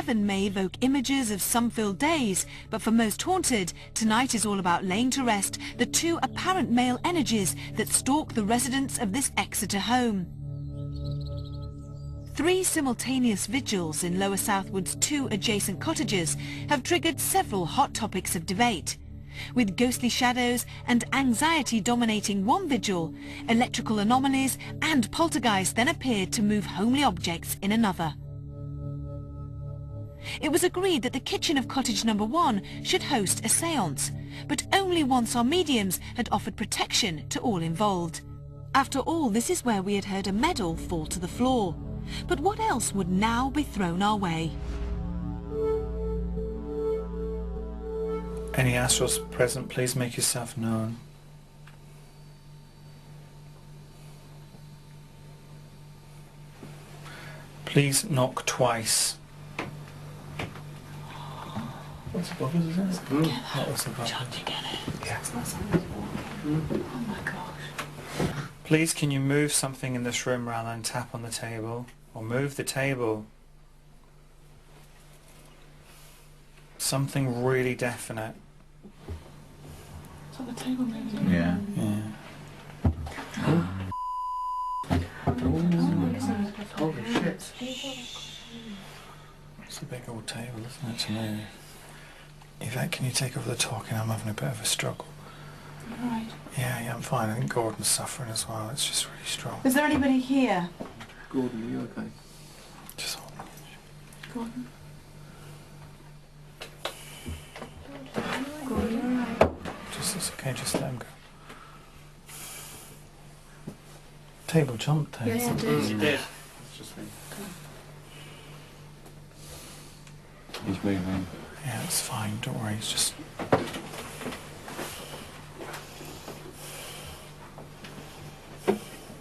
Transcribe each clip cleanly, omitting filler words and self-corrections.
11 may evoke images of some filled days, but for most haunted, tonight is all about laying to rest the two apparent male energies that stalk the residents of this Exeter home. 3 simultaneous vigils in Lower Southwood's 2 adjacent cottages have triggered several hot topics of debate. With ghostly shadows and anxiety dominating one vigil, electrical anomalies and poltergeist then appeared to move homely objects in another. It was agreed that the kitchen of cottage number 1 should host a séance, but only once our mediums had offered protection to all involved. After all, this is where we had heard a medal fall to the floor. But what else would now be thrown our way? Any astrals present, please make yourself known. Please knock twice. What's above us, isn't it? What was above us? John, do you get it? Yeah. Oh my gosh. Please can you move something in this room rather than tap on the table? Or move the table. Something really definite. It's on the table, maybe. Yeah. Yeah. Holy shit. It's a big old table, isn't it, to move? Yvette, can you take over the talking? I'm having a bit of a struggle. Right. Yeah, I'm fine. I think Gordon's suffering as well. It's just really strong. Is there anybody here? Gordon, are you okay? Just hold on. Gordon? It's okay, just let him go. Table jumped there. Yes, it did. He did. It's just me. He's moving. Yeah, it's fine. Don't worry. It's just...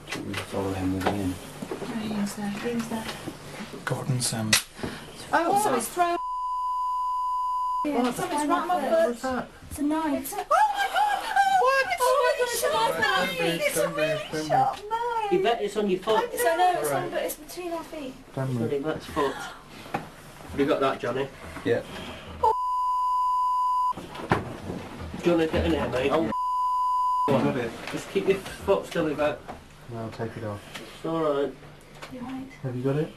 Should we follow him within? Who's there? Who's there? Gordon's, Oh, something's thrown. Yeah, something's right on my foot. It's a knife. Oh my god! What? It's a really sharp knife! It's a really sharp knife! You bet it's on your foot. I know it's on, but it's between our feet. Sorry, that's foot. Have you got that, Johnny? Yeah. Do you want to get in there, mate? Oh, Go on. got it. Just keep your foot still like that. No, I'll take it off. It's alright. You're right. Have you got it?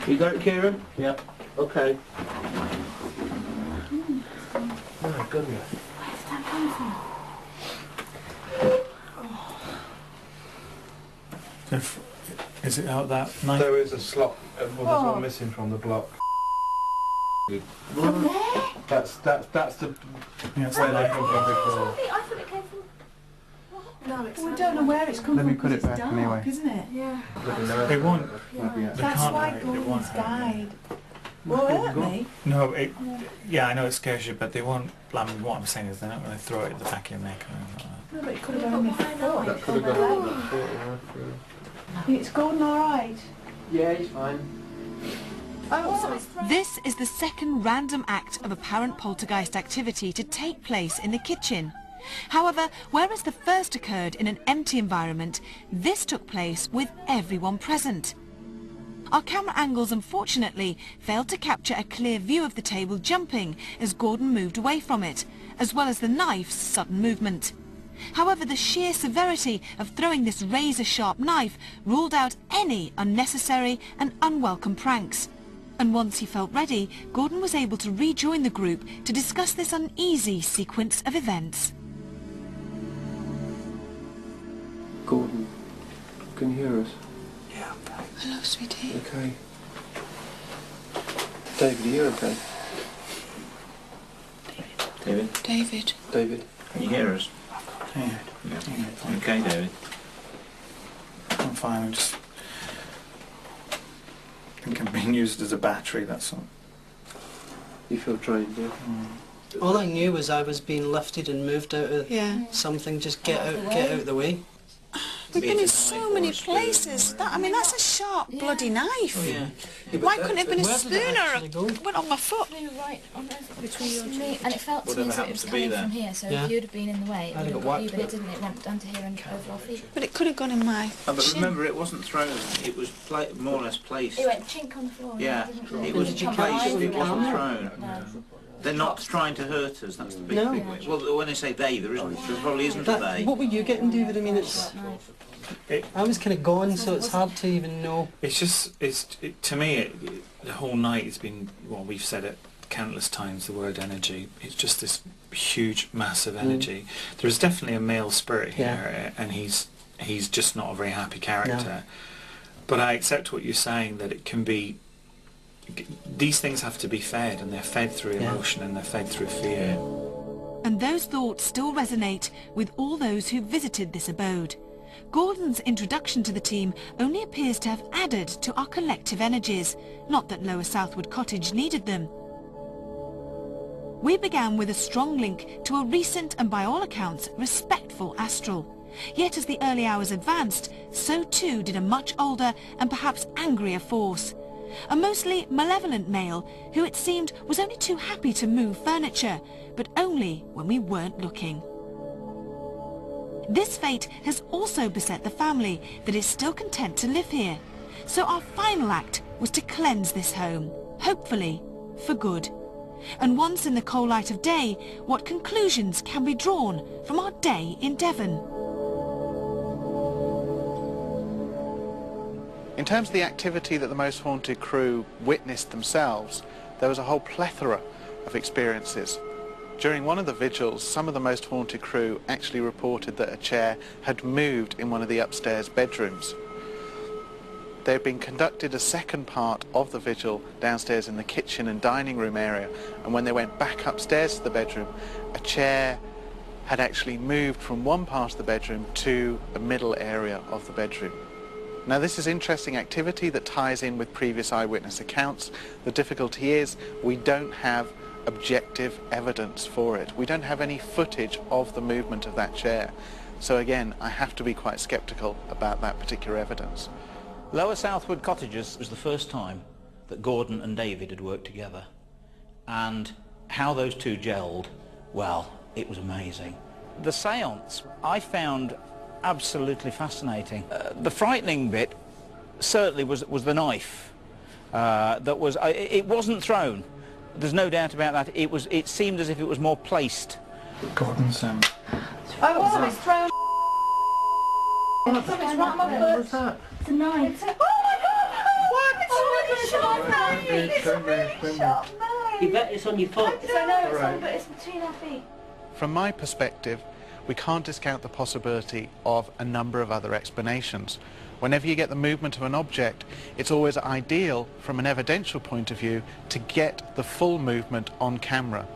You got it, Kieran? Yeah. Okay. Oh, goodness. Where's that coming from? Is it out that knife? There is a slot, well there's one missing from the block. From there? That's the Yeah, it's where that they knife. come from before. I thought it came from... No, it's We don't know where it's come Let from me put it because it's back dark, anyway. isn't it? Yeah. It won't. Yeah. They That's can't why hurt it, it Gordon's won't hurt died. Will it hurt me? No, yeah, I know it scares you, but they won't. I mean, what I'm saying is they're not going to throw it at the back of your neck or anything like No, but it could have gone on my foot. That could have gone on that foot, yeah. It's Gordon alright? Yeah, he's fine. Oh, something's thrown. This is the second random act of apparent poltergeist activity to take place in the kitchen. However, whereas the first occurred in an empty environment, this took place with everyone present. Our camera angles unfortunately failed to capture a clear view of the table jumping as Gordon moved away from it, as well as the knife's sudden movement. However, the sheer severity of throwing this razor-sharp knife ruled out any unnecessary and unwelcome pranks. And once he felt ready, Gordon was able to rejoin the group to discuss this uneasy sequence of events. Gordon, can you hear us? Yeah. Hello, sweetie. Okay. David, are you okay? David? David. David? Can you hear us? Yeah. Yeah. Okay, David. I'm fine. I think I'm being used as a battery. That's all. You feel drained, yeah? All I knew was I was being lifted and moved out of something. Just get out the way. We've been in so many places. I mean, that's a sharp, bloody knife. Why couldn't it have been a spoon or a... went on my foot? You were right on between your two. And it felt to me as if it was coming from here, so if you'd have been in the way, it would have got you, but it didn't. It went down to here and over our feet. But it could have gone in my But shin. remember, it wasn't thrown. It was more or less placed. It went chink on the floor. Yeah, it was placed. It wasn't thrown. They're not trying to hurt us. That's the big thing. Well, when they say they, there probably isn't a they. What were you getting, David? I mean, I was kind of gone, so it's hard to even know. It's just, to me, the whole night has been, well, we've said it countless times, the word energy. It's just this huge, massive energy. There's definitely a male spirit here, and he's just not a very happy character. No. But I accept what you're saying, that it can be, these things have to be fed, and they're fed through emotion, and they're fed through fear. And those thoughts still resonate with all those who visited this abode. Gordon's introduction to the team only appears to have added to our collective energies, not that Lower Southwood Cottage needed them. We began with a strong link to a recent and by all accounts respectful astral. Yet as the early hours advanced, so too did a much older and perhaps angrier force. A mostly malevolent male who it seemed was only too happy to move furniture, but only when we weren't looking. This fate has also beset the family that is still content to live here. So our final act was to cleanse this home, hopefully for good. And once in the cold light of day, what conclusions can be drawn from our day in Devon? In terms of the activity that the Most Haunted crew witnessed themselves, there was a whole plethora of experiences. During one of the vigils, some of the Most Haunted crew actually reported that a chair had moved in one of the upstairs bedrooms. They had been conducted a second part of the vigil downstairs in the kitchen and dining room area, and when they went back upstairs to the bedroom, a chair had actually moved from one part of the bedroom to the middle area of the bedroom. Now this is interesting activity that ties in with previous eyewitness accounts. The difficulty is we don't have objective evidence for it. We don't have any footage of the movement of that chair. So again, I have to be quite sceptical about that particular evidence. Lower Southwood Cottages was the first time that Gordon and David had worked together. And how those two gelled, well, it was amazing. The séance I found absolutely fascinating. The frightening bit certainly was the knife. It wasn't thrown. There's no doubt about that. It seemed as if it was more placed. Gordon's Oh, something's thrown. Something's right on my foot. What's that? It's a knife. Oh my God! What? It's a really sharp knife. It's a really sharp knife. You bet it's on your foot. I know it's on, but it's between our feet. From my perspective, we can't discount the possibility of a number of other explanations. Whenever you get the movement of an object, it's always ideal from an evidential point of view to get the full movement on camera.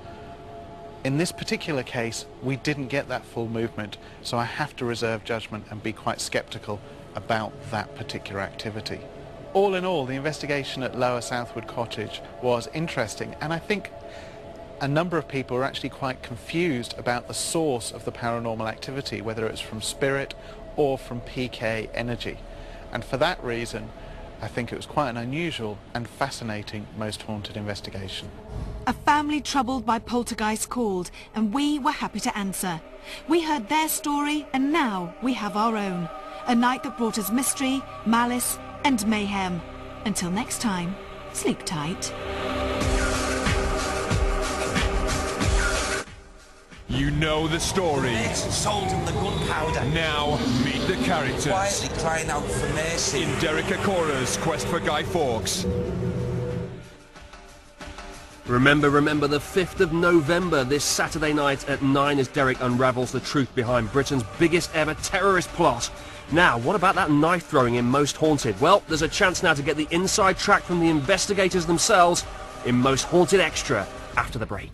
In this particular case, we didn't get that full movement, so I have to reserve judgment and be quite sceptical about that particular activity. All in all, the investigation at Lower Southwood Cottage was interesting, and I think a number of people are actually quite confused about the source of the paranormal activity, whether it's from spirit or from PK energy. And for that reason, I think it was quite an unusual and fascinating Most Haunted investigation. A family troubled by poltergeist called, and we were happy to answer. We heard their story, and now we have our own. A night that brought us mystery, malice, and mayhem. Until next time, sleep tight. You know the story. Sold him the gunpowder. Now, meet the characters. Quietly crying out for mercy. In Derek Acorah's Quest for Guy Fawkes. Remember the 5th of November, this Saturday night at 9 as Derek unravels the truth behind Britain's biggest ever terrorist plot. Now, what about that knife throwing in Most Haunted? Well, there's a chance now to get the inside track from the investigators themselves in Most Haunted Extra after the break.